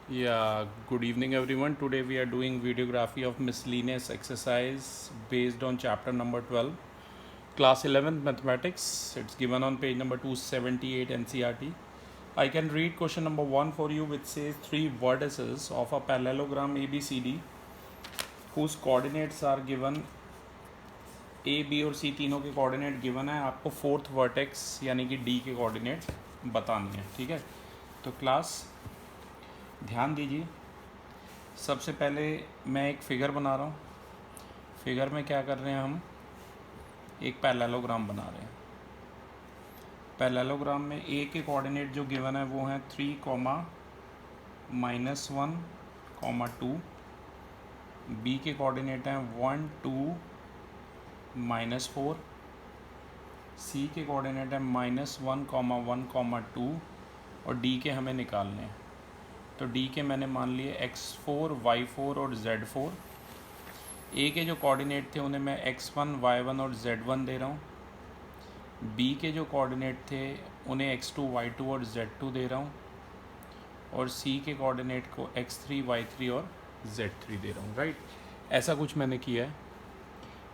Yeah, good evening everyone. Today we are doing videography of miscellaneous exercise based on chapter number 12, class 11th mathematics. It's given on page number 278 NCERT. I can read question number 1 for you, which says three vertices of a parallelogram ABCD whose coordinates are given. A B और C तीनों के coordinate given है, आपको fourth vertex यानी कि D के coordinate बतानी है। ठीक है, तो क्लास ध्यान दीजिए। सबसे पहले मैं एक फ़िगर बना रहा हूँ। फिगर में क्या कर रहे हैं, हम एक पैरेललोग्राम बना रहे हैं। पैरेललोग्राम में ए के कोऑर्डिनेट जो गिवन है वो हैं 3,-1,2। बी के कोऑर्डिनेट हैं 1 2 -4। सी के कोऑर्डिनेट हैं -1, 1, 2 और डी के हमें निकालने हैं। तो डी के मैंने मान लिए x4, y4 और z4। ए के जो कोऑर्डिनेट थे उन्हें मैं x1, y1 और z1 दे रहा हूँ। बी के जो कोऑर्डिनेट थे उन्हें x2, y2 और z2 दे रहा हूँ। और सी के कोऑर्डिनेट को x3, y3 और z3 दे रहा हूँ। राइट, ऐसा कुछ मैंने किया है।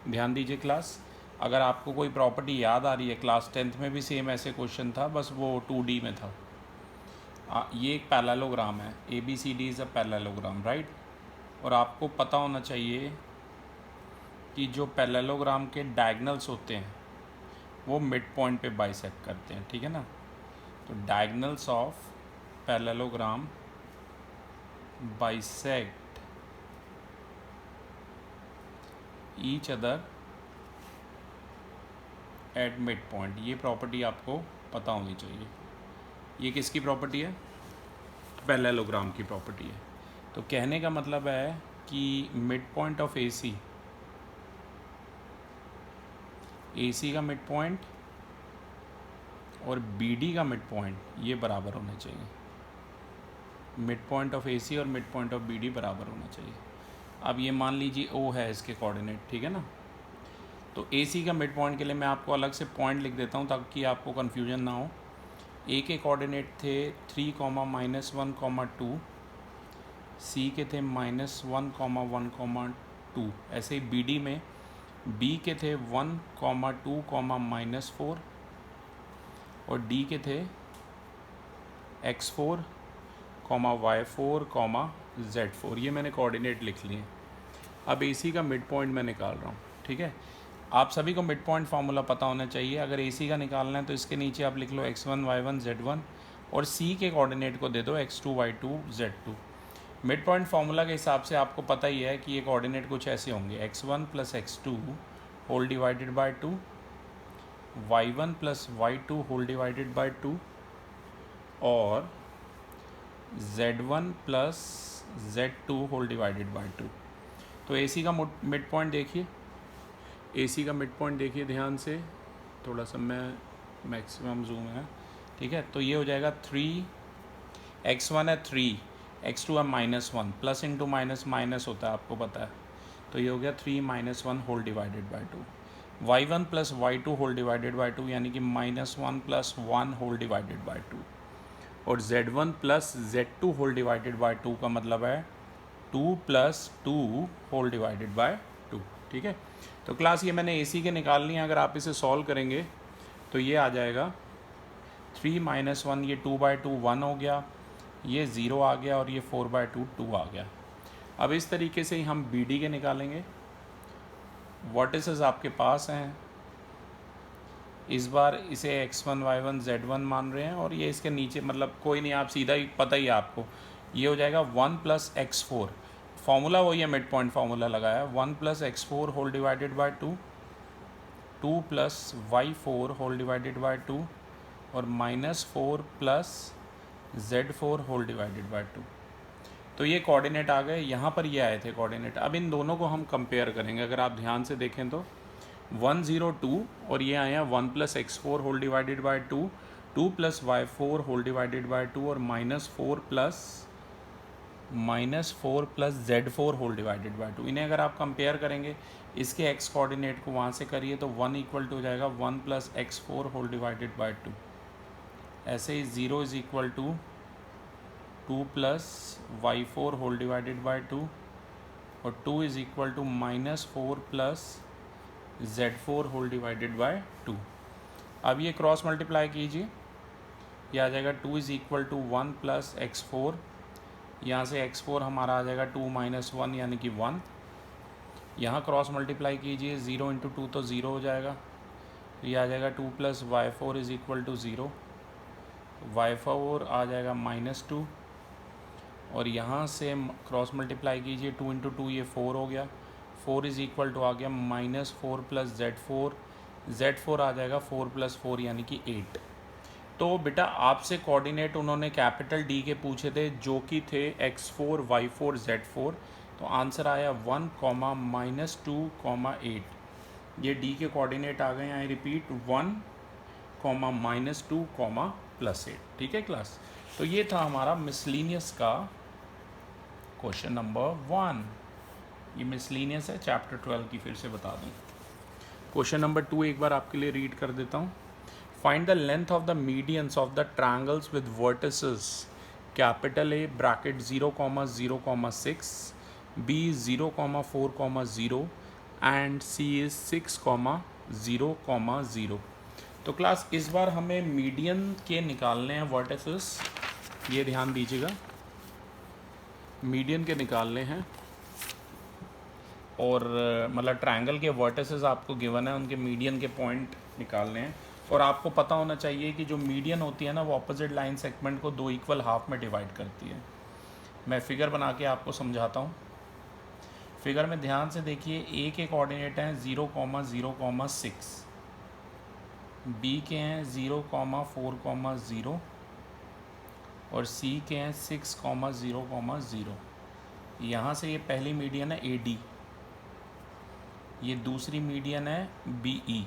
ध्यान दीजिए क्लास, अगर आपको कोई प्रॉपर्टी याद आ रही है, क्लास 10th में भी सेम ऐसे क्वेश्चन था, बस वो 2D में था। ये एक पैरेललोग्राम है, ABCD is a parallelogram, right. और आपको पता होना चाहिए कि जो पैरेललोग्राम के डायगनल्स होते हैं वो मिड पॉइंट पे बाइसेक्ट करते हैं। ठीक है ना, तो diagonals of parallelogram bisect each other at mid point. ये प्रॉपर्टी आपको पता होनी चाहिए। ये किसकी प्रॉपर्टी है? पैरेललोग्राम की प्रॉपर्टी है। तो कहने का मतलब है कि मिड पॉइंट ऑफ AC का मिड पॉइंट और BD का मिड पॉइंट ये बराबर होने चाहिए। मिड पॉइंट ऑफ AC और मिड पॉइंट ऑफ BD बराबर होना चाहिए। अब ये मान लीजिए O है इसके कोऑर्डिनेट, ठीक है ना। तो AC का मिड पॉइंट के लिए मैं आपको अलग से पॉइंट लिख देता हूँ ताकि आपको कन्फ्यूजन ना हो। A के कोऑर्डिनेट थे 3, -1, 2। C के थे -1, 1, 2। ऐसे ही BD में B के थे 1, 2, -4 और D के थे x4, y4, z4। ये मैंने कोऑर्डिनेट लिख लिए। अब AC का मिड पॉइंट मैं निकाल रहा हूँ। ठीक है, आप सभी को मिड पॉइंट फार्मूला पता होना चाहिए। अगर AC का निकालना है तो इसके नीचे आप लिख लो x1, y1, z1 और C के कोऑर्डिनेट को दे दो x2, y2, z2। Mid point formula के हिसाब से आपको पता ही है कि ये कोऑर्डिनेट कुछ ऐसे होंगे, x1 + x2 whole divided by 2, y1 + y2 whole divided by 2 और z1 + z2 whole divided by 2। तो AC का मिड पॉइंट देखिए, AC का मिड पॉइंट देखिए ध्यान से, थोड़ा सा मैं मैक्सिमम जूम है। ठीक है, तो ये हो जाएगा 3, x1 है 3, x2 है -1, प्लस इंटू माइनस माइनस होता है, आपको पता है। तो ये हो गया 3 - 1 whole divided by 2। y1 + y2 whole divided by 2 यानी कि -1 + 1 होल डिवाइडेड बाय 2 और z1 + z2 whole divided by 2 का मतलब है 2 + 2 होल डिवाइडेड बाय 2। ठीक है, तो क्लास ये मैंने AC के निकाल लिए। अगर आप इसे सॉल्व करेंगे तो ये आ जाएगा 3 - 1, ये 2/2 1 हो गया, ये 0 आ गया और ये 4/2 2 आ गया। अब इस तरीके से ही हम BD के निकालेंगे। वर्टिसेस आपके पास हैं, इस बार इसे x1, y1, z1 मान रहे हैं और ये इसके नीचे, मतलब कोई नहीं, आप सीधा ही पता ही है आपको, ये हो जाएगा 1 + x4। फार्मूला वही है, मिड पॉइंट फार्मूला लगाया, 1 + x4 whole divided by 2, 2 + y4 whole divided by 2 और -4 + z4 होल डिवाइडेड बाय 2। तो ये कोऑर्डिनेट आ गए, यहाँ पर ये आए थे कोऑर्डिनेट। अब इन दोनों को हम कंपेयर करेंगे। अगर आप ध्यान से देखें तो 1 0 2 और ये आया 1 + x4 whole divided by 2, 2 + y4 whole divided by 2 और -4 + z4 होल डिवाइडेड बाय 2। इन्हें अगर आप कंपेयर करेंगे, इसके x कोऑर्डिनेट को वहाँ से करिए तो 1 = हो जाएगा 1 + x4 होल डिवाइडेड बाय 2। ऐसे ही 0 = 2 plus Y four whole divided by 2 और 2 is equal to -4 plus z4 whole divided by 2। अब ये क्रॉस मल्टीप्लाई कीजिए, ये आ जाएगा 2 is equal to 1 plus x4, यहाँ से x4 हमारा आ जाएगा 2 माइनस 1 यानी कि 1। यहाँ क्रॉस मल्टीप्लाई कीजिए, 0 इंटू 2 तो 0 हो जाएगा, ये आ जाएगा 2 plus y4 is equal to 0, y4 आ जाएगा -2 और यहाँ से क्रॉस मल्टीप्लाई कीजिए, 2 इंटू 2 ये 4 हो गया, 4 इज़ इक्वल टू आ गया -4 प्लस z4 आ जाएगा 4 प्लस 4 यानी कि 8। तो बेटा आपसे कोऑर्डिनेट उन्होंने कैपिटल डी के पूछे थे जो कि थे x4 y4 z4, तो आंसर आया 1, -2, 8। ये डी के कोऑर्डिनेट आ गए, आई रिपीट 1, -2, +8। ठीक है क्लास, तो ये था हमारा मिसलीनियस का क्वेश्चन नंबर 1। ये मिसलीनियस है चैप्टर 12 की, फिर से बता दूं। क्वेश्चन नंबर 2 एक बार आपके लिए रीड कर देता हूँ। Find the length of the medians of the triangles with vertices capital A bracket 0,0,6, B 0,4,0 and C is 6,0,0। तो क्लास इस बार हमें मीडियन के निकालने हैं वर्टिसेस, ये ध्यान दीजिएगा, मीडियन के निकालने हैं और मतलब ट्रायंगल के वर्टिसेस आपको गिवन है, उनके मीडियन के पॉइंट निकालने हैं। और आपको पता होना चाहिए कि जो मीडियन होती है ना वो अपोजिट लाइन सेगमेंट को 2 इक्वल हाफ में डिवाइड करती है। मैं फिगर बना के आपको समझाता हूँ। फिगर में ध्यान से देखिए, ए के कोऑर्डिनेट हैं 0,0,6, बी के हैं 0,4,0 और सी के हैं 6,0,0। यहाँ से ये पहली मीडियन है AD, ये दूसरी मीडियन है BE।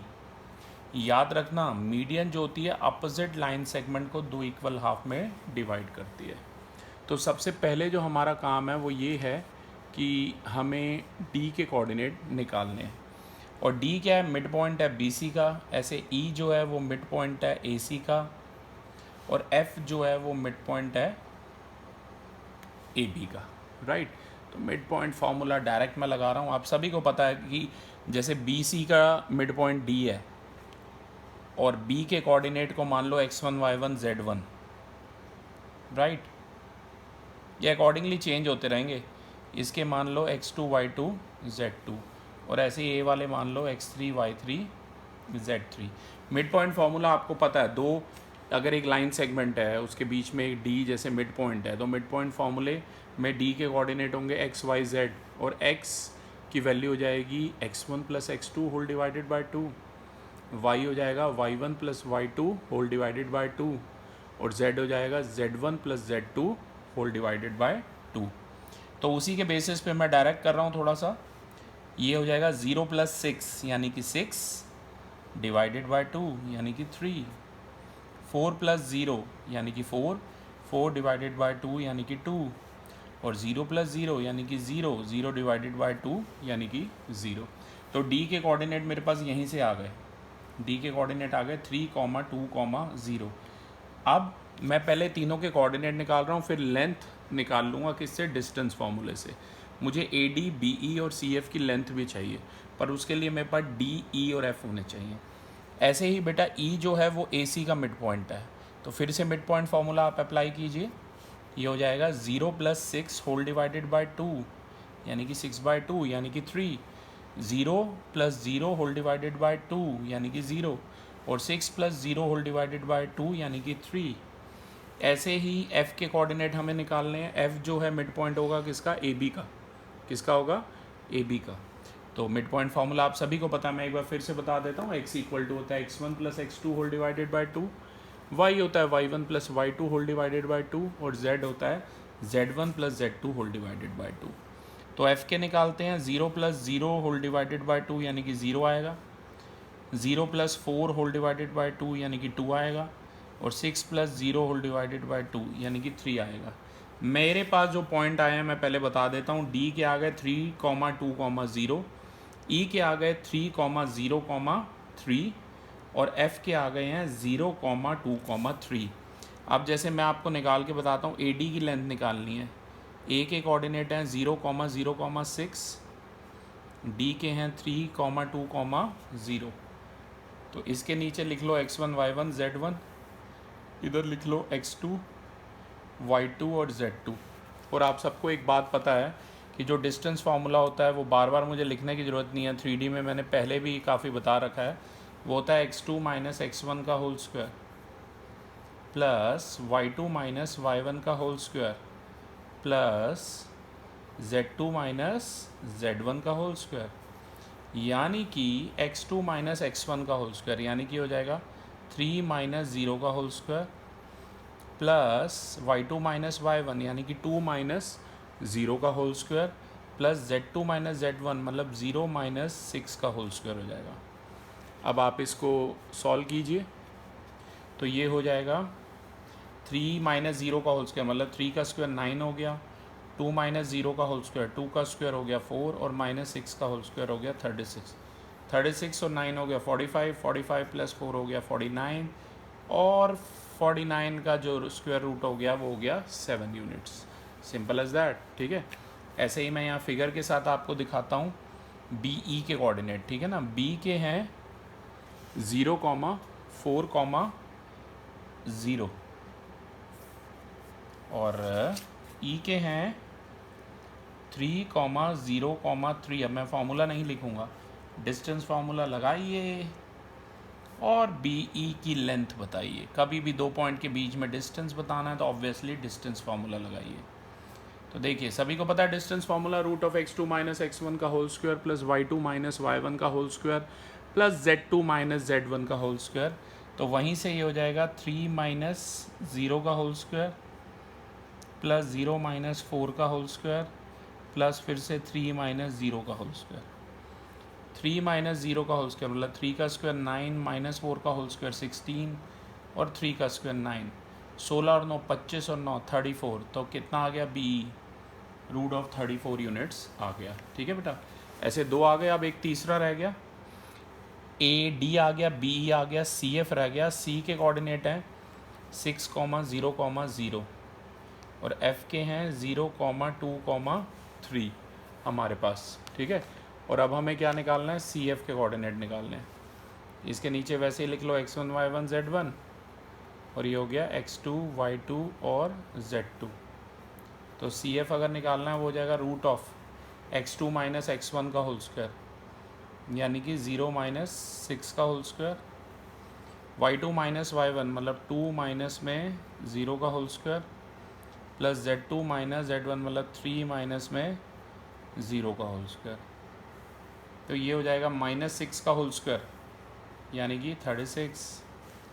याद रखना मीडियन जो होती है अपोजिट लाइन सेगमेंट को 2 इक्वल हाफ में डिवाइड करती है। तो सबसे पहले जो हमारा काम है वो ये है कि हमें D के कोऑर्डिनेट निकालने हैं। और D क्या है, मिड पॉइंट है BC का, ऐसे E जो है वो मिड पॉइंट है AC का, और F जो है वो मिड पॉइंट है AB का, राइट। तो मिड पॉइंट फार्मूला डायरेक्ट मैं लगा रहा हूँ। आप सभी को पता है कि जैसे BC का मिड पॉइंट D है और B के कोऑर्डिनेट को मान लो x1 y1 z1, राइट, ये अकॉर्डिंगली चेंज होते रहेंगे। इसके मान लो x2 y2 z2 और ऐसे ही A वाले मान लो x3 y3 z3। Mid point formula आपको पता है, दो अगर एक लाइन सेगमेंट है उसके बीच में एक D जैसे मिड पॉइंट है, तो मिड पॉइंट फार्मूले में D के कोऑर्डिनेट होंगे x y z और x की वैल्यू हो जाएगी x1 plus x2 whole divided by 2, y हो जाएगा y1 plus y2 whole divided by 2 और z हो जाएगा z1 plus z2 whole divided by 2। तो उसी के बेसिस पे मैं डायरेक्ट कर रहा हूँ थोड़ा सा। ये हो जाएगा 0 प्लस 6 यानी कि 6 डिवाइडेड बाय 2 यानी कि 3, 4 प्लस 0 यानी कि 4, 4 डिवाइडेड बाय 2 यानी कि 2 और 0 प्लस 0 यानी कि 0, 0 डिवाइडेड बाय 2 यानी कि 0। तो D के कोऑर्डिनेट मेरे पास यहीं से आ गए, D के कोऑर्डिनेट आ गए 3, 2, 0। अब मैं पहले तीनों के कोऑर्डिनेट निकाल रहा हूँ, फिर लेंथ निकाल लूँगा किससे, डिस्टेंस फार्मूले से। मुझे AD, BE और CF की लेंथ भी चाहिए, पर उसके लिए मेरे पास D, E और F होने चाहिए। ऐसे ही बेटा E जो है वो AC का मिड पॉइंट है, तो फिर से मिड पॉइंट फार्मूला आप अप्लाई कीजिए। ये हो जाएगा 0 प्लस 6 होल डिवाइडेड बाय 2 यानी कि 6/2 यानी कि 3, 0 प्लस 0 होल डिवाइडेड बाय 2 यानी कि 0 और 6 प्लस 0 होल डिवाइडेड बाय 2 यानी कि 3। ऐसे ही F के कोऑर्डिनेट हमें निकालने हैं। F जो है मिड पॉइंट होगा किसका, AB का। किसका होगा, AB का। तो मिड पॉइंट फार्मूला आप सभी को पता है, मैं एक बार फिर से बता देता हूँ। x इक्वल टू होता है x1 plus x2 whole divided by 2, y होता है y1 plus y2 whole divided by 2 और z होता है z1 plus z2 whole divided by 2। तो F के निकालते हैं। 0 प्लस 0 होल डिवाइडेड बाय 2 यानी कि 0 आएगा, 0 प्लस 4 होल डिवाइडेड बाय 2 यानी कि 2 आएगा और 6 प्लस 0 होल डिवाइडेड बाय 2 यानी कि 3 आएगा। मेरे पास जो पॉइंट आए हैं मैं पहले बता देता हूँ। D के आ गए 3, 2, 0, E के आ गए 3, 0, 3 और F के आ गए हैं 0, 2, 3। अब जैसे मैं आपको निकाल के बताता हूँ, ए डी की लेंथ निकालनी है। ए के कोऑर्डिनेट हैं 0,0,6, डी के हैं 3,2,0। तो इसके नीचे लिख लो x1 y1 z1, इधर लिख लो x2 y2 और z2। और आप सबको एक बात पता है कि जो डिस्टेंस फार्मूला होता है वो बार बार मुझे लिखने की ज़रूरत नहीं है, 3D में मैंने पहले भी काफ़ी बता रखा है। वो होता है x2 माइनस x1 का whole square plus y2 minus y1 का whole square plus z2 minus z1 का होल स्क्वायर, यानी कि x2 माइनस x1 का होल स्क्वायर, यानी कि हो जाएगा 3 माइनस 0 का whole square plus y2 minus y1 यानी कि 2 माइनस 0 का whole square plus z2 minus z1 मतलब 0 माइनस 6 का होल स्क्वायर हो जाएगा। अब आप इसको सॉल्व कीजिए तो ये हो जाएगा 3 माइनस 0 का होल स्क्वायर मतलब 3 का स्क्वायर 9 हो गया, 2 माइनस 0 का होल स्क्वायर 2 का स्क्वायर हो गया 4 और माइनस 6 का होल स्क्वायर हो गया 36। 36 और 9 हो गया 45, 45 प्लस 4 हो गया 49 और 49 का जो स्क्वायर रूट हो गया वो हो गया 7 यूनिट्स। Simple as that. ठीक है, ऐसे ही मैं यहाँ फिगर के साथ आपको दिखाता हूँ बी ई के कोऑर्डिनेट। ठीक है ना, बी के हैं 0,4,0 और ई के हैं 3,0,3। अब मैं फार्मूला नहीं लिखूँगा, डिस्टेंस फार्मूला लगाइए और बी ई की लेंथ बताइए। कभी भी दो पॉइंट के बीच में डिस्टेंस बताना है तो ऑब्वियसली डिस्टेंस फार्मूला लगाइए। तो देखिए सभी को पता है distance formula root of x2 minus x1 का whole square plus y2 minus y1 का whole square plus z2 minus z1 का होल स्क्वायर। तो वहीं से ये हो जाएगा 3 माइनस 0 का होल स्क्वायर प्लस 0 माइनस 4 का होल स्क्वायर प्लस फिर से 3 माइनस 0 का होल स्क्वायर। 3 माइनस 0 का होल स्क्वायर मतलब 3 का स्क्वायर 9 माइनस 4 का होल स्क्वायर 16 और 3 का स्क्वायर 9, 16 और 9 25 और 9 34। तो कितना आ गया बी रूट ऑफ 34 यूनिट्स आ गया। ठीक है बेटा, ऐसे दो आ गए। अब एक तीसरा रह गया, ए डी आ गया, बी ई आ गया, सी एफ रह गया। सी के कोऑर्डिनेट हैं 6,0,0 और एफ के हैं 0,2,3 हमारे पास। ठीक है, और अब हमें क्या निकालना है, सी एफ के कोऑर्डिनेट निकालने हैं। इसके नीचे वैसे ही लिख लो x1 y1 z1 और ये हो गया x2 y2 और z2। तो सी एफ अगर निकालना है वो हो जाएगा root of x2 minus x1 का होल स्क्वायर यानी कि 0 माइनस 6 का whole square, y2 minus y1 मतलब 2 माइनस में 0 का whole square plus z2 minus z1 मतलब 3 माइनस में 0 का होल स्क्वायर। तो ये हो जाएगा माइनस 6 का होल स्क्वायर यानी कि 36।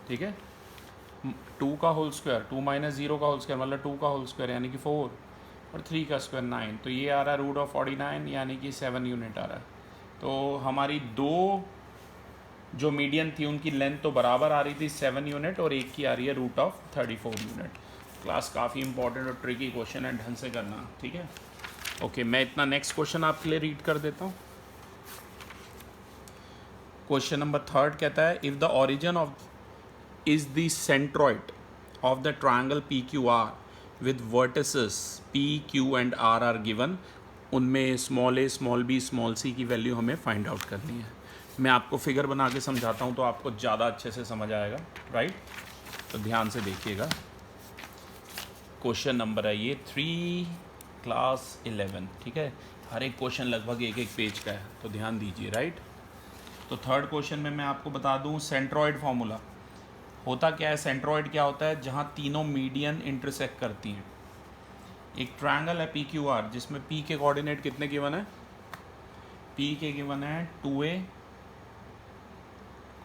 ठीक है, 2 का होल स्क्वायर 2 माइनस 0 का होल स्क्वायर मतलब 2 का होल स्क्वायर यानी कि 4 और 3 का स्क्वायर 9। तो ये आ रहा है रूट ऑफ 49 यानी कि 7 यूनिट आ रहा है। तो हमारी दो जो मीडियन थी उनकी लेंथ तो बराबर आ रही थी 7 यूनिट और एक की आ रही है रूट ऑफ 34 यूनिट। क्लास काफ़ी इंपॉर्टेंट और ट्रिकी क्वेश्चन है, ढंग से करना। ठीक है, ओके मैं इतना नेक्स्ट क्वेश्चन आपके लिए रीड कर देता हूँ। क्वेश्चन नंबर 3 कहता है if the origin of is the centroid of the triangle PQR with vertices P, Q and R are given, उनमें small a, small b, small c की वैल्यू हमें फाइंड आउट करनी है। मैं आपको फिगर बना के समझाता हूँ तो आपको ज़्यादा अच्छे से समझ आएगा, राइट। तो ध्यान से देखिएगा। क्वेश्चन नंबर है ये 3 क्लास 11। ठीक है, हर एक क्वेश्चन लगभग एक पेज का है तो ध्यान दीजिए, राइट। तो थर्ड क्वेश्चन में मैं आपको बता दूँ सेंट्रॉइड फार्मूला होता क्या है। सेंट्रॉइड क्या होता है, जहाँ तीनों मीडियन इंटरसेक्ट करती हैं। एक ट्रायंगल है PQR जिसमें P के कोऑर्डिनेट कितने गिवन है, P के गिवन है 2a,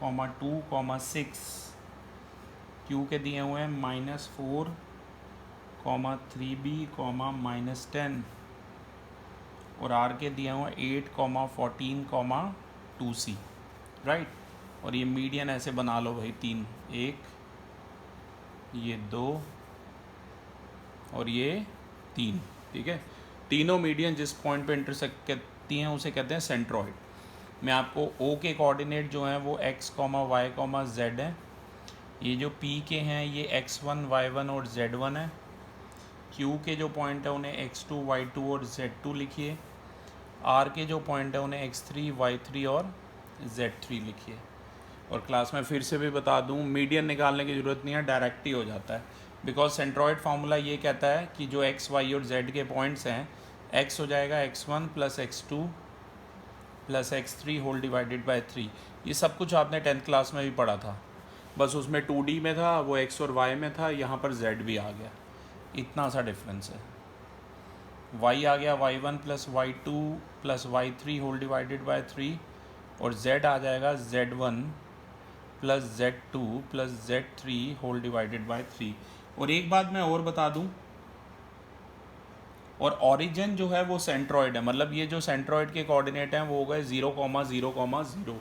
2, 6, Q के दिए हुए हैं -4, 3b, -10 और R के दिए हुए 8, 14, 2c, राइट। और ये मीडियन ऐसे बना लो भाई, 3, 1, ये 2 और ये 3। ठीक है, तीनों मीडियन जिस पॉइंट पे इंटरसेक्ट करती हैं उसे कहते हैं सेंट्रॉइड। मैं आपको O के कोऑर्डिनेट जो हैं वो x, y, z हैं ये जो P के हैं ये x1, y1 और z1 है। Q के जो पॉइंट है उन्हें x2, y2 और z2 लिखिए। R के जो पॉइंट है उन्हें x3, y3 और z3 लिखिए। और क्लास में फिर से भी बता दूं, मीडियन निकालने की ज़रूरत नहीं है, डायरेक्ट ही हो जाता है। बिकॉज सेंट्रॉइड फार्मूला ये कहता है कि जो x, y और z के पॉइंट्स हैं, x हो जाएगा x1 plus x2 plus x3 whole divided by 3। ये सब कुछ आपने 10th क्लास में भी पढ़ा था, बस उसमें 2D में था, वो x और y में था, यहाँ पर z भी आ गया। इतना सा डिफरेंस है। y आ गया y1 plus y2 plus y3 whole divided by 3, और z आ जाएगा z1 plus z2 plus z3 whole divided by 3। और एक बात मैं और बता दूं, और ऑरिजिन जो है वो सेंट्रॉइड है, मतलब ये जो सेंट्रॉइड के कोऑर्डिनेट हैं वो हो गए 0,0,0,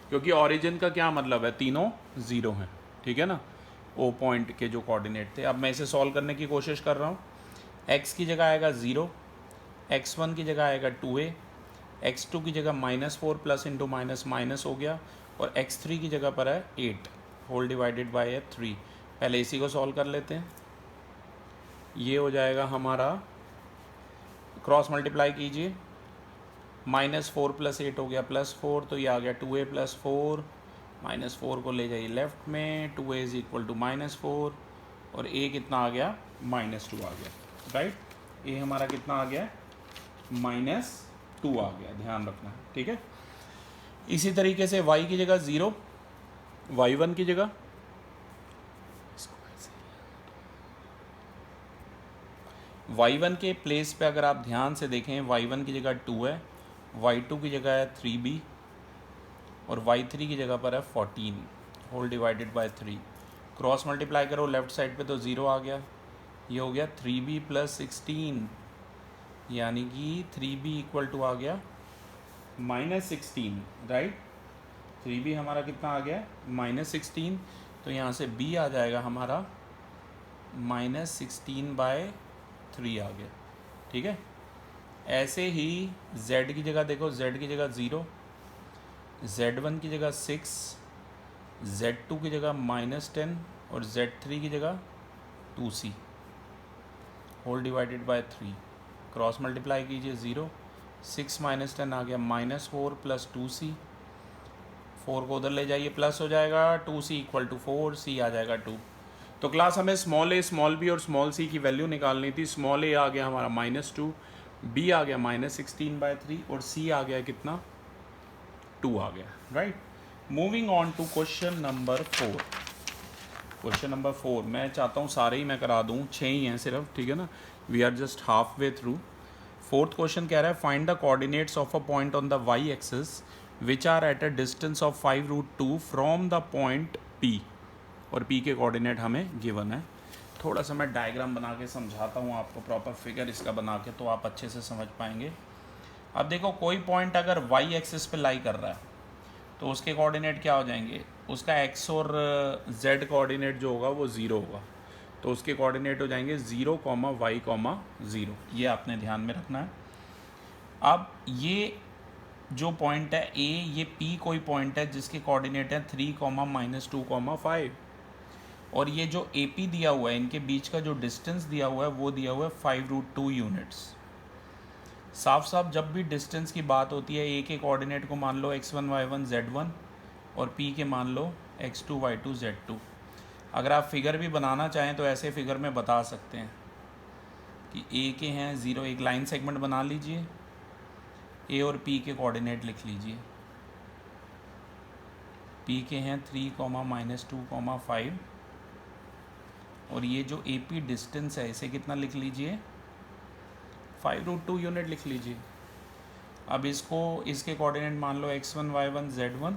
क्योंकि ऑरिजिन का क्या मतलब है, तीनों ज़ीरो हैं, ठीक है ना, ओ पॉइंट के जो कोऑर्डिनेट थे। अब मैं इसे सॉल्व करने की कोशिश कर रहा हूँ। x की जगह आएगा 0, x1 की जगह आएगा 2a, x2 की जगह -4 प्लस इंटू माइनस माइनस हो गया, और x3 की जगह पर है 8 होल डिवाइडेड बाय 3। पहले इसी को सॉल्व कर लेते हैं। ये हो जाएगा हमारा, क्रॉस मल्टीप्लाई कीजिए, -4 प्लस 8 हो गया +4, तो ये आ गया 2a प्लस 4, -4 को ले जाइए लेफ्ट में, 2a इज इक्वल टू -4, और a कितना आ गया, -2 आ गया, राइट। a हमारा कितना आ गया, -2 आ गया, ध्यान रखना है, ठीक है। इसी तरीके से y की जगह 0, y1 की जगह y1 के प्लेस पे अगर आप ध्यान से देखें, y1 की जगह 2 है, y2 की जगह है 3b, और y3 की जगह पर है 14 whole divided by 3। Cross multiply करो लेफ्ट साइड पे तो 0 आ गया, ये हो गया 3b प्लस 16, यानी कि 3b इक्वल टू आ गया -16, राइट। 3b हमारा कितना आ गया, -16, तो यहाँ से b आ जाएगा हमारा -16/3 आ गया, ठीक है। ऐसे ही z की जगह देखो, z की जगह 0, z1 की जगह 6, z2 की जगह -10, और z3 की जगह 2c whole divided by 3। Cross multiply कीजिए, 0, 6 - 10 आ गया -4 प्लस 2c, 4 को उधर ले जाइए, प्लस हो जाएगा 2c इक्वल टू 4, c आ जाएगा 2। तो क्लास हमें स्मॉल a, स्मॉल b और स्मॉल c की वैल्यू निकालनी थी। स्मॉल a आ गया हमारा -2, b आ गया -16/3, और c आ गया कितना, 2 आ गया, right. Moving on to question number 4। Question number 4 मैं चाहता हूँ सारे ही मैं करा दूँ, 6 ही हैं सिर्फ, ठीक है ना, we are just half way through. Fourth question कह रहा है, find the coordinates of a point on the Y axis which are at a distance of 5√2 from the point P, और P के कोऑर्डिनेट हमें गिवन है। थोड़ा सा मैं डायग्राम बना के समझाता हूँ आपको, प्रॉपर फिगर इसका बना के, तो आप अच्छे से समझ पाएंगे। अब देखो, कोई पॉइंट अगर वाई एक्सिस पे लाई कर रहा है तो उसके कोऑर्डिनेट क्या हो जाएंगे, उसका x और z कोऑर्डिनेट जो होगा वो 0 होगा, तो उसके कोऑर्डिनेट हो जाएंगे 0, y, 0। ये आपने ध्यान में रखना है। अब ये जो पॉइंट है A, ये P कोई पॉइंट है जिसके कोऑर्डिनेट है 3, -2, 5, और ये जो AP दिया हुआ है, इनके बीच का जो डिस्टेंस दिया हुआ है वो दिया हुआ है 5√2 यूनिट्स। साफ साफ जब भी डिस्टेंस की बात होती है, A के कोऑर्डिनेट को मान लो x1, y1, z1, और P के मान लो x2, y2, z2। अगर आप फिगर भी बनाना चाहें तो ऐसे फिगर में बता सकते हैं कि A के हैं 0, एक लाइन सेगमेंट बना लीजिए, A और P के कोऑर्डिनेट लिख लीजिए। P के हैं 3, -2, 5, और ये जो AP डिस्टेंस है इसे कितना लिख लीजिए, 5√2 यूनिट लिख लीजिए। अब इसको, इसके कोऑर्डिनेट मान लो x1, y1, z1,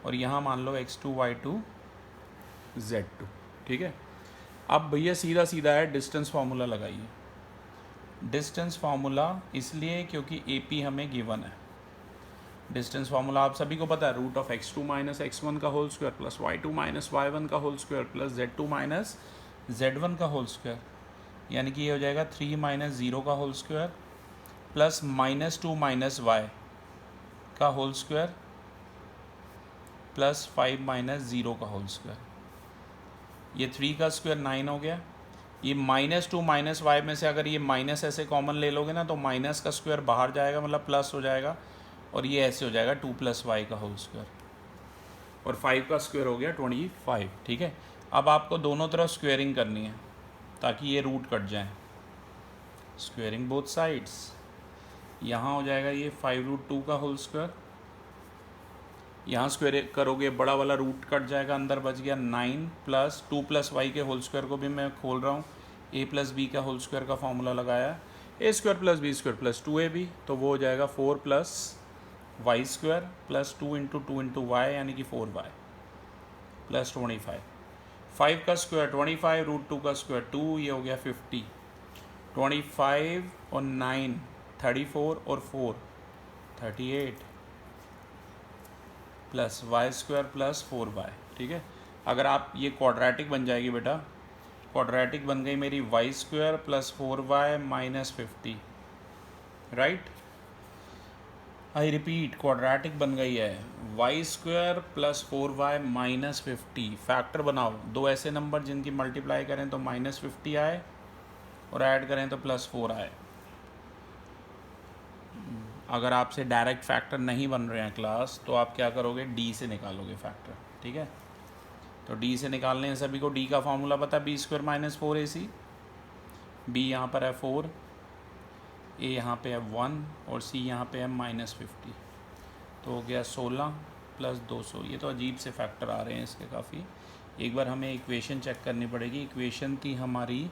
और यहाँ मान लो x2, y2, z2, ठीक है। अब भैया सीधा सीधा है, डिस्टेंस फार्मूला लगाइए। डिस्टेंस फार्मूला इसलिए क्योंकि AP हमें गिवन है। डिस्टेंस फार्मूला आप सभी को पता है, √x2 - x1 का whole square plus y2 - y1 का whole square plus z2 - z1 का होल स्क्वायर, यानी कि ये हो जाएगा 3 - 0 का होल स्क्वायर प्लस -2 - y का होल स्क्वायर प्लस 5 - 0 का होल स्क्वायर। ये 3 का स्क्वायर 9 हो गया। ये -2 -y में से अगर ये माइनस ऐसे कॉमन ले लोगे ना तो माइनस का स्क्वायर बाहर जाएगा, मतलब प्लस हो जाएगा, और ये ऐसे हो जाएगा 2 + y का होल स्क्वायर, और 5 का स्क्वायर हो गया 25। ठीक है, अब आपको दोनों तरफ स्क्वेयरिंग करनी है ताकि ये रूट कट जाए। स्क्वेयरिंग बोथ साइड्स, यहाँ हो जाएगा ये 5√2 का होल स्क्वायर, यहाँ स्क्वेयर करोगे बड़ा वाला रूट कट जाएगा, अंदर बच गया 9 + 2 + y के होल स्क्वायर को भी मैं खोल रहा हूँ, a + b का होल स्क्वायर का फॉर्मूला लगाया, a² + b² + 2ab, तो वो हो जाएगा 4 + y² + 2 × 2 × y यानी कि 4y + 25। 5 का स्क्वायर 25, √2 का स्क्वायर 2, ये हो गया 50। 25 और 9 34 और 4 38 + y² + 4y। ठीक है, अगर आप ये क्वाड्रेटिक बन जाएगी बेटा, क्वाड्रेटिक बन गई मेरी y² + 4y - 50, right. I repeat, quadratic बन गई है, y² + 4y - 50। फैक्टर बनाओ, दो ऐसे नंबर जिनकी मल्टीप्लाई करें तो -50 आए और ऐड करें तो +4 आए। अगर आपसे डायरेक्ट फैक्टर नहीं बन रहे हैं क्लास, तो आप क्या करोगे, d से निकालोगे फैक्टर। ठीक है, तो d से निकालने हैं सभी को। d का फॉर्मूला पता है, b² - 4ac। b यहाँ पर है 4, a यहाँ पे है 1 और c यहाँ पे है -50, तो हो गया 16 + 200। ये तो अजीब से फैक्टर आ रहे हैं इसके काफ़ी। एक बार हमें इक्वेशन चेक करनी पड़ेगी। इक्वेशन थी हमारी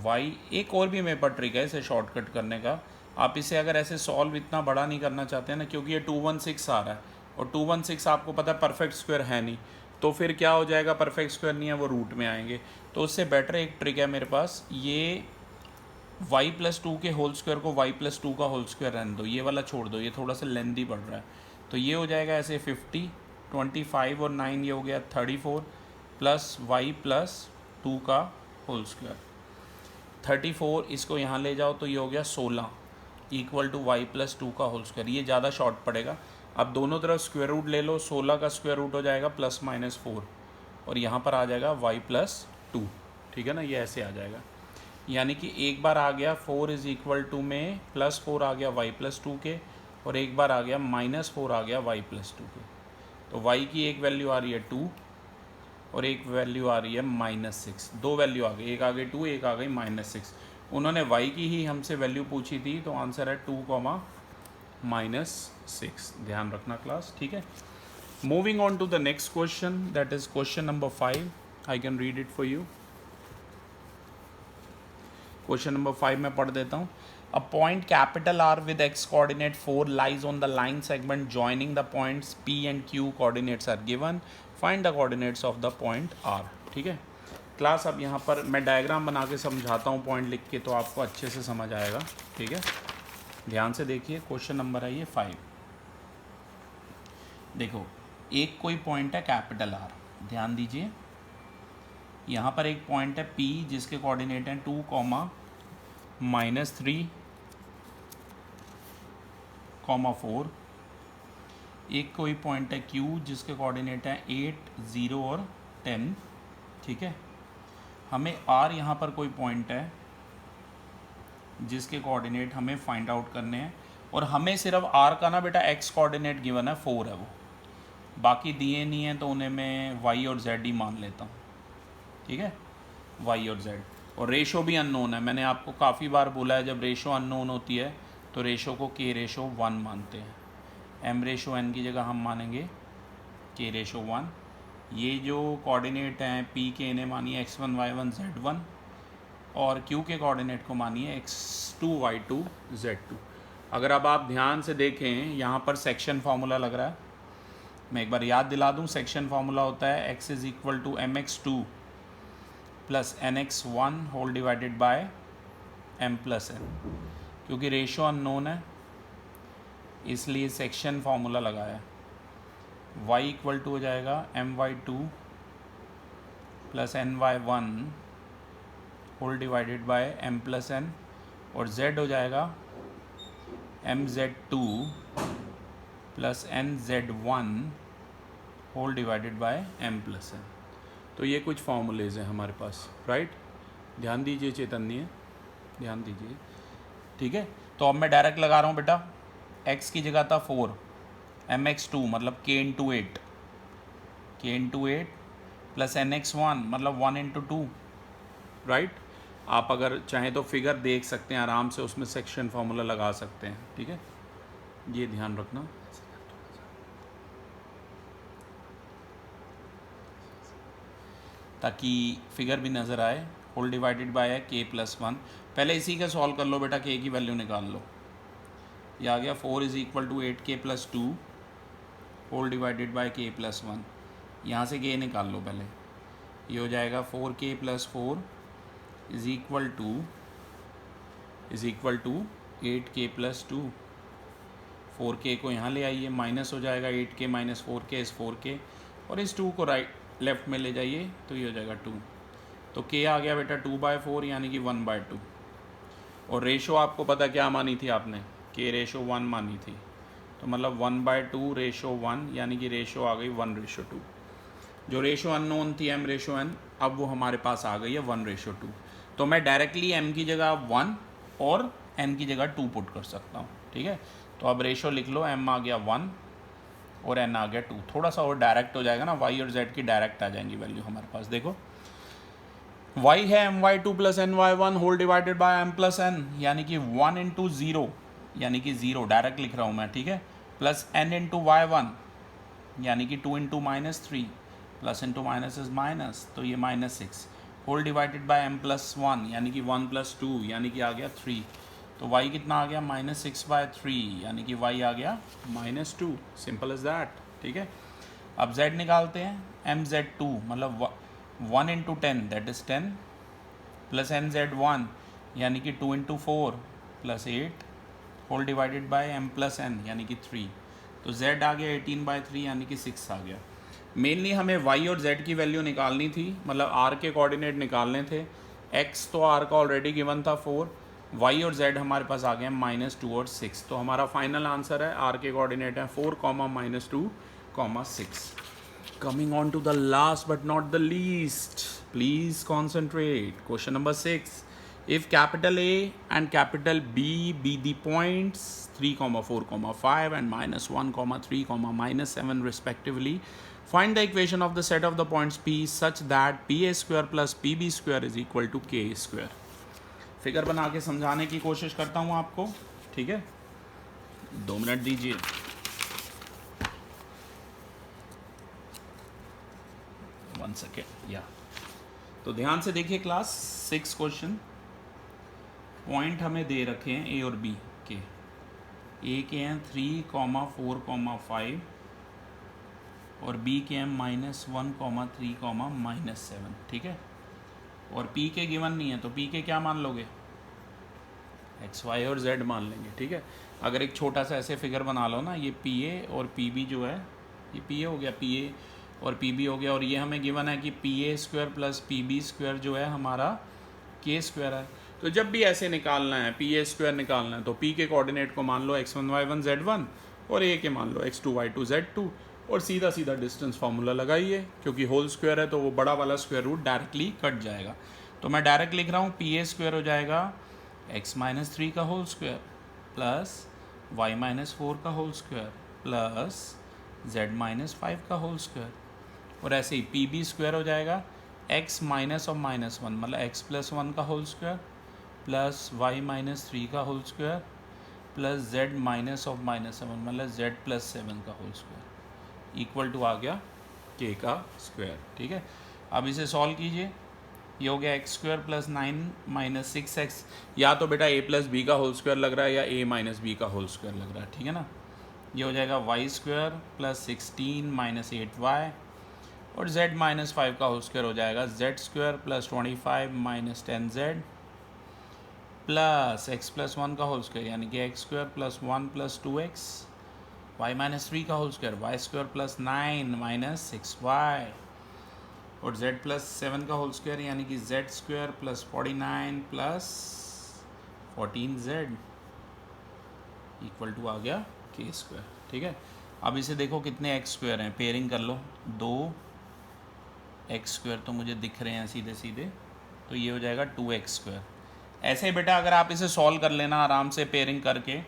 y, एक और भी मेरे पर ट्रिक है इसे शॉर्टकट करने का। आप इसे अगर ऐसे सॉल्व इतना बड़ा नहीं करना चाहते हैं ना, क्योंकि ये 216 आ रहा है और 216 आपको पता है परफेक्ट स्क्वायर है नहीं, तो फिर क्या हो जाएगा, परफेक्ट स्क्वायर नहीं है, वो रूट में आएंगे। तो उससे बेटर एक ट्रिक है मेरे पास, ये y + 2 के होल स्क्वायर को y + 2 का होल स्क्वायर रहने दो, ये वाला छोड़ दो, ये थोड़ा सा लेंदी पड़ रहा है। तो ये हो जाएगा ऐसे 50, 25 और 9 ये हो गया 34 + y + 2 का होल स्क्वायर। 34 इसको यहाँ ले जाओ तो ये हो गया 16 = y + 2 का होल स्क्वायर। ये ज़्यादा शॉर्ट पड़ेगा। अब दोनों तरफ स्क्वायर रूट ले लो, 16 का स्क्वायर रूट हो जाएगा +-4 और यहाँ पर आ जाएगा y + 2। ठीक है ना, ये ऐसे आ जाएगा। यानी कि एक बार आ गया 4 = में +4 आ गया y + 2 के, और एक बार आ गया -4 आ गया y + 2 के। तो y की एक वैल्यू आ रही है 2 और एक वैल्यू आ रही है -6। दो वैल्यू आ गई, एक आ गई 2, एक आ गई -6। उन्होंने y की ही हमसे वैल्यू पूछी थी, तो आंसर है 2, -6। ध्यान रखना क्लास। ठीक है, moving on to the next question, that is question number 5। I can read it for you. Question number 5 में पढ़ देता हूँ। A point R with x coordinate 4 lies on the line segment joining the points P and Q, coordinates are given, find the coordinates of the point R। ठीक है class, अब यहाँ पर मैं डायग्राम बना के समझाता हूँ पॉइंट लिख के, तो आपको अच्छे से समझ आएगा। ठीक है, ध्यान से देखिए, क्वेश्चन नंबर है ये 5। देखो, एक कोई पॉइंट है R, ध्यान दीजिए। यहाँ पर एक पॉइंट है P जिसके कोऑर्डिनेट हैं 2, -3, 4। एक कोई पॉइंट है Q जिसके कोऑर्डिनेट हैं 8, 0 और 10। ठीक है, हमें R यहाँ पर कोई पॉइंट है जिसके कोऑर्डिनेट हमें फाइंड आउट करने हैं, और हमें सिर्फ R का ना बेटा x कोऑर्डिनेट गिवन है 4 है, वो बाकी दिए नहीं है, तो उन्हें मैं y और z ही मान लेता हूँ। ठीक है, y और z, और रेशो भी अननोन है। मैंने आपको काफ़ी बार बोला है, जब रेशो अननोन होती है तो रेशो को k/1 मानते हैं। m/n की जगह हम मानेंगे k/1। ये जो कोऑर्डिनेट हैं p के, इन्हें मानिए x1, y1, z1, और q के कोऑर्डिनेट को मानिए x2, y2, z2। अगर अब आप ध्यान से देखें, यहाँ पर सेक्शन फार्मूला लग रहा है, मैं एक बार याद दिला दूँ। सेक्शन फार्मूला होता है x = mx2 + nx1 whole divided by m + n। क्योंकि रेशो अननोन है इसलिए सेक्शन फार्मूला लगाया। y = हो जाएगा my2 + ny1 whole divided by m + n, और z हो जाएगा mz2 + nz1 whole divided by m + n। तो तो ये कुछ फॉर्मूलेज हैं हमारे पास, राइट। ध्यान दीजिए चैतन्य, ध्यान दीजिए, ठीक है। तो अब मैं डायरेक्ट लगा रहा हूँ बेटा, x की जगह था 4, mx2 मतलब k इंटू 8, प्लस nx1 मतलब 1 इंटू 2, राइट। आप अगर चाहें तो फिगर देख सकते हैं आराम से, उसमें सेक्शन फार्मूला लगा सकते हैं, ठीक है, ये ध्यान रखना। ताकि फिगर भी नज़र आए। होल डिवाइडेड बाय है k प्लस 1। पहले इसी का सॉल्व कर लो बेटा, k की वैल्यू निकाल लो। ये आ गया 4 is equal to 8k plus 2 whole divided by k plus 1। यहाँ से k निकाल लो पहले, ये हो जाएगा 4k plus 4 is equal to 8k plus 2। 4k को यहाँ ले आइए, माइनस हो जाएगा 8k माइनस 4k इस 4k, और इस 2 को राइट लेफ्ट में ले जाइए तो ये हो जाएगा 2। तो k आ गया बेटा 2/4 यानी कि 1/2। और रेशो आपको पता क्या मानी थी आपने, k रेशो 1 मानी थी, तो मतलब 1/2 रेशो 1 यानी कि रेशो आ गई 1/2। जो रेशो अननोन थी m रेशो n, अब वो हमारे पास आ गई है 1/2। तो मैं डायरेक्टली m की जगह 1 और n की जगह 2 पुट कर सकता हूँ, ठीक है। तो अब रेशो लिख लो, m आ गया 1 और n आ गया 2। थोड़ा सा और डायरेक्ट हो जाएगा ना, y और z की डायरेक्ट आ जाएंगी वैल्यू हमारे पास। देखो y है my2 plus ny1 whole divided by m plus n, यानी कि 1 इंटू 0 यानी कि 0 डायरेक्ट लिख रहा हूँ मैं, ठीक है, प्लस n इंटू y1 यानी कि 2 into minus 3, plus into minus is minus, तो ये -6 whole divided by m plus 1 यानी कि 1 प्लस 2 यानी कि आ गया 3। तो y कितना आ गया -6/3 यानी कि y आ गया -2। सिंपल इज दैट, ठीक है। अब z निकालते हैं, mz2 मतलब 1 into 10 that is 10 plus nz1 यानी कि 2 into 4 plus 8 whole divided by m plus n यानी कि 3। तो z आ गया 18/3 यानी कि 6 आ गया। मेनली हमें y और z की वैल्यू निकालनी थी, मतलब r के कोऑर्डिनेट निकालने थे। x तो r का ऑलरेडी गिवन था 4, y और z हमारे पास आ गए -2 और 6। तो हमारा फाइनल आंसर है, r के कोऑर्डिनेट है 4, -2, 6। Coming on to the last but not the least, please concentrate. Question number 6. If capital A and capital B be the points 3, 4, 5 and -1, 3, -7 respectively, find the equation of the set of the points P such that PA square plus PB square is equal to K square. Figure बना के समझाने की कोशिश करता हूँ आपको, ठीक है, 2 मिनट दीजिए। वन सेकेंड, या तो ध्यान से देखिए क्लास 6 क्वेश्चन। पॉइंट हमें दे रखे हैं ए और बी के। ए के हैं 3, 4, 5 और बी के हैं -1, 3, -7, ठीक है। और पी के गिवन नहीं है, तो पी के क्या मान लोगे, एक्स वाई और जेड मान लेंगे, ठीक है। अगर एक छोटा सा ऐसे फिगर बना लो ना, ये पी ए और पी बी जो है, ये पी ए हो गया, पी ए और पी बी हो गया, और ये हमें गिवन है कि P A square plus P B square जो है हमारा के स्क्वायर है। तो जब भी ऐसे निकालना है, पी ए स्क्वायर निकालना है, तो पी के कोऑर्डिनेट को मान लो x1 y1 z1 और ए के मान लो x2 y2 z2, और सीधा सीधा डिस्टेंस फार्मूला लगाइए, क्योंकि होल स्क्वायर है तो वो बड़ा वाला स्क्वायर रूट डायरेक्टली कट जाएगा। तो मैं डायरेक्ट लिख रहा हूँ, पी ए स्क्वायर हो जाएगा x-3 का होल स्क्वायर प्लस y-4 का होल स्क्वायर प्लस z-5 का होल स्क्वायर, और ऐसे ही पी बी स्क्वायर हो जाएगा x माइनस और -1 मतलब x प्लस 1 का होल स्क्वायर प्लस y-3 का whole square plus z minus of -7 मतलब z प्लस 7 का होल स्क्वायर इक्वल टू आ गया k का स्क्वायर, ठीक है। अब इसे सॉल्व कीजिए, ये हो गया x स्क्वायर प्लस 9 - 6x, या तो बेटा a प्लस बी का होल स्क्वायर लग रहा है या a माइनस बी का होल स्क्वायर लग रहा है, ठीक है ना। ये हो जाएगा y स्क्वायर प्लस 16 - 8y, और z-5 का होल स्क्वायर हो जाएगा z square plus 25 - 10z plus x plus 1 का होल स्क्वायर यानी कि x square plus 1 plus 2x, y-3 का whole square y square plus 9 - 6y, और z प्लस 7 का होल स्क्वायर यानी कि z square plus 49 plus 14z equal to आ गया k स्क्वायर, ठीक है। अब इसे देखो कितने x स्क्वायर हैं, पेयरिंग कर लो, 2 एक्स स्क्वायर तो मुझे दिख रहे हैं सीधे सीधे, तो ये हो जाएगा 2x स्क्वायर। ऐसे ही बेटा अगर आप इसे सॉल्व कर लेना आराम से पेयरिंग करके,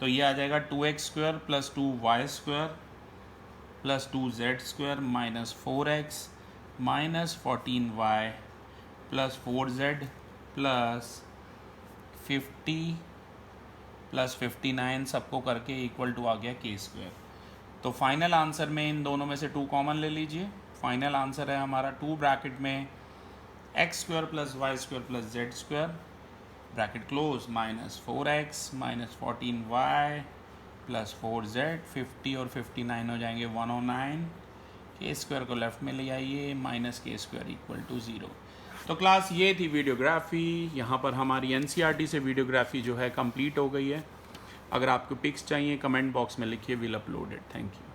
तो ये आ जाएगा 2x square plus 2y square plus 2z square minus 4x minus 14y plus 4z plus 50 plus 59 सबको करके इक्वल टू आ गया k स्क्वायर। तो फाइनल आंसर में इन दोनों में से 2 कॉमन ले लीजिए। फाइनल आंसर है हमारा 2 ब्रैकेट में x square plus Y square plus Z square bracket close minus 4x minus 14y plus 4z, 50 और 59 हो जाएंगे 109, k स्क्वायर को लेफ्ट में ले आइए minus k square equal to 0। तो क्लास ये थी वीडियोग्राफी। यहाँ पर हमारी NCERT से वीडियोग्राफी जो है कंप्लीट हो गई है। अगर आपको पिक्स चाहिए कमेंट बॉक्स में लिखिए, will upload it. Thank you.